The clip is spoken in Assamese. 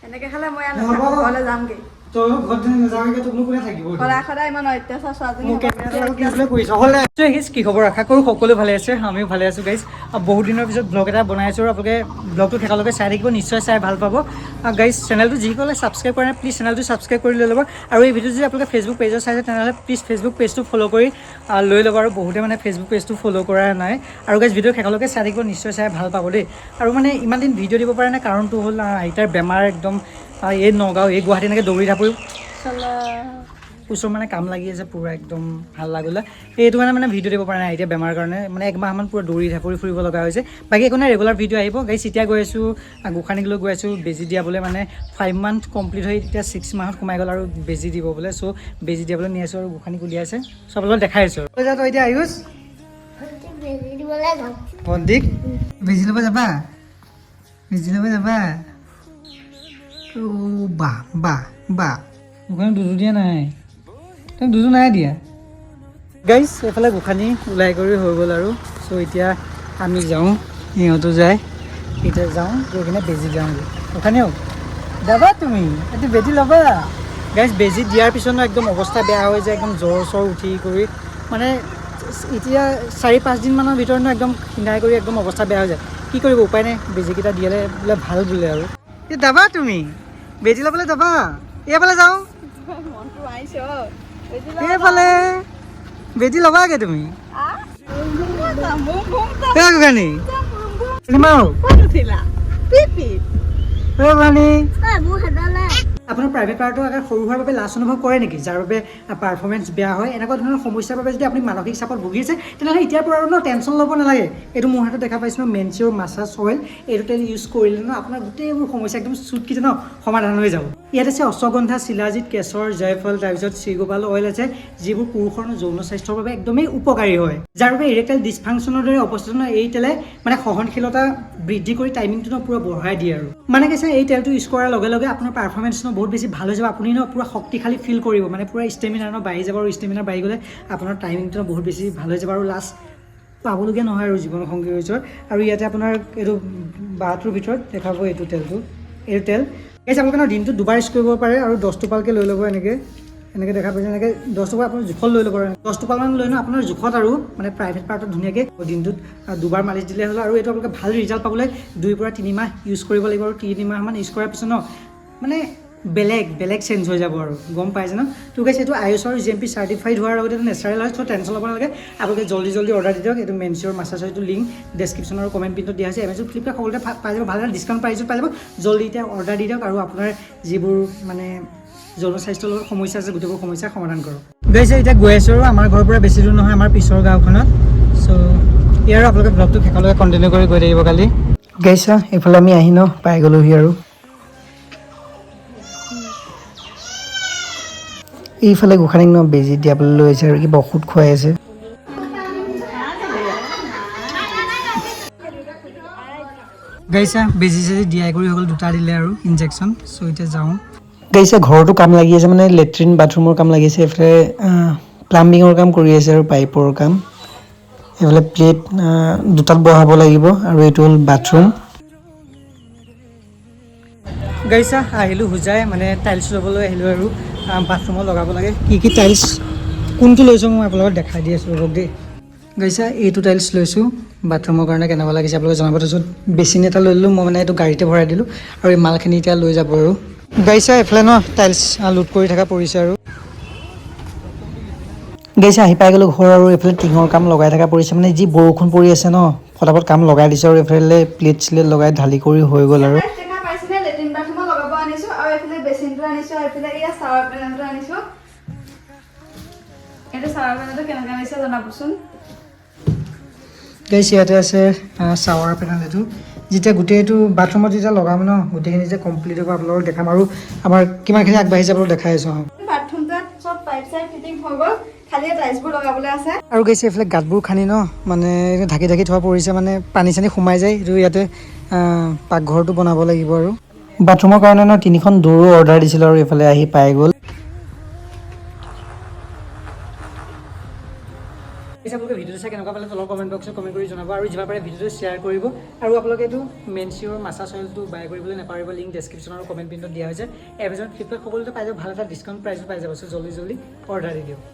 এনেকৈ খালে মই ইয়াত ঘৰলৈ যামগৈ তই ঘৰত নাযাওঁগে তোক কোনে থাকিব সদায় ইমান অত্যাচাৰ কি খবৰ আশা কৰোঁ সকলো ভালে আছে আমিও ভালে আছোঁ গাইজ বহুত দিনৰ পিছত ব্লগ এটা বনাই আছোঁ আৰু আপোনালোকে ব্লগটো শেষলৈকে চাই থাকিব নিশ্চয় চাই ভাল পাব গাইজ চেনেলটো যিসকলে ছাবস্ক্ৰাইব কৰে প্লিজ চেনেলটো ছাবস্ক্ৰাইব কৰি লৈ ল'ব আৰু এই ভিডিঅ' যদি আপোনালোকে ফেচবুক পেজত চাইছে তেনেহ'লে প্লিজ ফেচবুক পেজটো ফ'ল' কৰি লৈ ল'ব আৰু বহুতে মানে ফেচবুক পেজটো ফ'ল' কৰা নাই আৰু গাইজ ভিডিঅ' শেষলৈকে চাই থাকিব নিশ্চয় চাই ভাল পাব দেই আৰু মানে ইমান দিন ভিডিঅ' দিব পৰা নাই কাৰণটো হ'ল আইতাৰ বেমাৰ একদম এই নগাঁও এই গুৱাহাটী এনেকৈ দৌৰি থাকোঁ ওচৰ মানে কাম লাগি আছে পূৰা একদম ভাল লাগিলে এইটো কাৰণে মানে ভিডিঅ' দিব পৰা নাই এতিয়া বেমাৰ কাৰণে মানে একমাহমান পূৰা দৌৰি ঢাপৰি ফুৰিব লগা হৈছে বাকী একো নাই ৰেগুলাৰ ভিডিঅ' আহিব গাইজ এতিয়া গৈ আছোঁ গোসানীক গৈ আছোঁ বেজী দিয়াবলৈ মানে 5 মান্থ কমপ্লিট হৈ এতিয়া 6 মাহত সোমাই গ'ল আৰু বেজী দিব বোলে চ' বেজী দিয়াবলৈ নি আছোঁ আৰু গোসানীক উলিয়াইছে চব লগত দেখাই আছোঁ আৰু তই এতিয়া আয়ুষ ভণ্টিক বেজী ল'ব যাবা বাহ গোসানী দুজো দিয়া নাই তই দুজো নাই দিয়া গাইজ এইফালে গোসানী ওলাই কৰি হৈ গ'ল আৰু চ' এতিয়া আমি যাওঁ সিহঁতো যায় এতিয়া যাওঁ গৈ কিনে বেজী দিয়াওঁগৈ গোসানীও যাবা তুমি এইটো বেজী ল'বা গাইজ বেজী দিয়াৰ পিছত একদম অৱস্থা বেয়া হৈ যায় একদম জ্বৰ চৰ উঠি কৰি মানে এতিয়া 4-5 দিনমানৰ ভিতৰত একদম ক্ষীণাই কৰি একদম অৱস্থা বেয়া হৈ যায় কি কৰিব উপায় নাই বেজীকেইটা দিয়ালে বোলে ভাল বোলে আৰু এই যাবা তুমি বেজী ল'বলৈ যাবা এইফালে যাওঁ এইফালে বেজী ল'বাগে তুমি আপোনাৰ প্ৰাইভেট পাৰ্টৰ আগে সৰু হোৱাৰ বাবে লাজ অনুভৱ কৰে নেকি যাৰ বাবে পাৰফৰ্মেঞ্চ বেয়া হয় এনেকুৱা ধৰণৰ সমস্যাৰ বাবে যদি আপুনি মানসিক চাপত ভুগি আছে তেনেহ'লে এতিয়াৰ পৰা আৰু টেনশ্যন ল'ব নালাগে এইটো মোৰ হাতত দেখা পাইছোঁ মেনচিয়ৰ মাছাজ অইল এইটো তেল ইউজ কৰিলে আপোনাৰ গোটেইবোৰ সমস্যা একদম চুটকিতে সমাধান হৈ যাব ইয়াত আছে অশ্বগন্ধা শিলাজিৎ কেশৰ জয়ফল তাৰপিছত শ্ৰীগোপাল অইল আছে যিবোৰ পুৰুষৰ যৌন স্বাস্থ্যৰ বাবে একদমেই উপকাৰী হয় যাৰ বাবে ইৰেক্টাইল ডিছফাংচনৰ দৰে অৱস্থানৰ এই তেলে মানে সহনশীলতা বৃদ্ধি কৰি টাইমিংটো পূৰা বঢ়াই দিয়ে আৰু মানে কৈছে এই তেলটো ইউজ কৰাৰ লগে লগে আপোনাৰ পাৰফৰ্মেঞ্চ বহুত বেছি ভাল হৈ যাব আপুনি পূৰা শক্তিশালী ফিল কৰিব মানে পূৰা ষ্টেমিনাৰ বাঢ়ি যাব আৰু ষ্টেমিনাৰ বাঢ়ি গ'লে আপোনাৰ টাইমিংটো বহুত বেছি ভাল হৈ যাব আৰু লাষ্ট পাবলগীয়া নহয় আৰু জীৱন সংগীৰ ওচৰত আৰু ইয়াতে আপোনাৰ এইটো 72ৰ ভিতৰত দেখাব এইটো তেল এই আপোনালোকে দিনটো দুবাৰ ইউজ কৰিব পাৰে আৰু 10 টোপালকৈ লৈ ল'ব এনেকৈ দেখা পাইছে এনেকৈ 10 টোপাল আপোনাৰ জোখত লৈ ল'ব 10 টোপালমান লৈ আপোনাৰ জোখত আৰু মানে প্ৰাইভেট পাৰ্টত ধুনীয়াকৈ দিনটোত দুবাৰ মালিচ দিলে হ'ল আৰু এইটো আপোনালোকে ভাল ৰিজাল্ট পাবলৈ 2 পৰা 3 মাহ ইউজ কৰিব লাগিব আৰু 3 মাহমান ইউজ কৰাৰ পিছত মানে বেলেগ চেঞ্জ হৈ যাব আৰু গম পাইছে তো গাইছ এইটো আইএছ আৰু GMP চাৰ্টিফাইড হোৱাৰ লগতে এইটো নেচাৰেল হয় চ' টেনশ্যন ল'ব নালাগে আপোনালোকে জল্দি অৰ্ডাৰ দি দিয়ক এইটো মেনচিয়ৰ মাছাজ এইটো লিংক ডেছক্ৰিপশ্যন আৰু কমেণ্ট পিনত দিয়া আছে এমেজন ফ্লিপকাৰ্ট সকলোতে পাই যাব ভাল ডিছকাউণ্ট প্ৰাইচত পাই যাব জল্দি এতিয়া অৰ্ডাৰ দি দিয়ক আৰু আপোনাৰ যিবোৰ মানে যৌন স্বাস্থ্যৰ লগত সমস্যা আছে গোটেইবোৰ সমস্যাৰ সমাধান কৰক গাইছ এতিয়া গৈ আছোঁ আৰু আমাৰ ঘৰৰ পৰা বেছি দূৰ নহয় আমাৰ পিছৰ গাঁওখনত চ' ইয়াৰ আপোনালোকে ব্লগটো শেষলৈকে কণ্টিনিউ কৰি গৈ থাকিব কালি গাইছ এইফালে আমি আহি পাই গ'লোহি আৰু এইফালে গোসানীক বেজী দিয়াবলৈ লৈ আছে আৰু কিবা ঔষধ খুৱাই আছে গাইছা বেজী চেজী দিয়াই কৰি হৈ গ'ল 2টা দিলে আৰু ইনজেকশ্যন চ' এতিয়া যাওঁ গাইছা ঘৰতো কাম লাগি আছে মানে লেট্ৰিন বাথৰুমৰ কাম লাগি আছে এইফালে প্লাম্বিঙৰ কাম কৰি আছে আৰু পাইপৰ কাম এইফালে প্লেট 2টাত বহাব লাগিব আৰু এইটো হ'ল বাথৰুম গাইছা আহিলোঁ হোজাই মানে টাইলছ ল'বলৈ আহিলোঁ আৰু বাথৰুমত লগাব লাগে কি টাইলছ কোনটো লৈছোঁ মই আপোনালোকক দেখাই দি আছোঁ ৰ'ব দেই গাইছা এইটো টাইলছ লৈছোঁ বাথৰুমৰ কাৰণে কেনেকুৱা লাগিছে আপোনালোকে জনাব তাৰপিছত বেচিন এটা লৈ ল'লোঁ মই মানে এইটো গাড়ীতে ভৰাই দিলোঁ আৰু এই মালখিনি এতিয়া লৈ যাব আৰু গাইছা এইফালে টাইলছ লোড কৰি থকা পৰিছে আৰু গাইছা আহি পাই গ'লোঁ ঘৰ আৰু এইফালে টিঙৰ কাম লগাই থকা পৰিছে মানে যি বৰষুণ পৰি আছে ফটাফট কাম লগাই দিছোঁ আৰু এইফালে প্লেট চিলেট লগাই ঢালি কৰি হৈ গ'ল আৰু বেচিনটো আনিছোঁ আৰু এইফালে এয়া চাৱাৰ পেনেলটো আনিছোঁ এইটো চাৱাৰ পেনেলটো কেনেকৈ আনিছে জনাবচোন গাইছ ইয়াতে আছে চাৱাৰ পেনেল এইটো যেতিয়া গোটেইটো বাথৰুমত যেতিয়া লগাম গোটেইখিনি যে কমপ্লিট হ'ব আপোনালোকক দেখাম আৰু আমাৰ কিমানখিনি আগবাঢ়ি যাবলৈ দেখাই আছোঁ বাথৰুমটোত চব পাইপ চাইপ ফিটিং হৈ গ'ল খালি টাইলছবোৰ লগাবলৈ আছে আৰু গাইছ এইফালে গাঁতবোৰ খান্দি মানে ঢাকি থোৱা পৰিছে মানে পানী চানী সোমাই যায় এইটো ইয়াতে পাকঘৰটো বনাব লাগিব আৰু বাথৰুমৰ কাৰণে 3খন ডোৰো অৰ্ডাৰ দিছিলোঁ আৰু এইফালে আহি পাই গ'ল আপোনালোকে ভিডিঅ'টো চাই কেনেকুৱা পালে তলৰ কমেণ্ট বক্সত কমেণ্ট কৰি জনাব আৰু যিমান পাৰে ভিডিঅ'টো শ্বেয়াৰ কৰিব আৰু আপোনালোকে এইটো মেনচিঅ'ৰ মাছাজ অইলটো বাই কৰিবলৈ নাপাহৰিব লিংক ডেছক্ৰিপশ্যন আৰু কমেণ্ট পিনত দিয়া হৈছে এমেজন ফ্লিপকাৰ্ট সকলোতে পাই যাব ভাল এটা ডিছকাউণ্ট প্ৰাইচত পাই যাব জল্দি অৰ্ডাৰ দি দিয়ক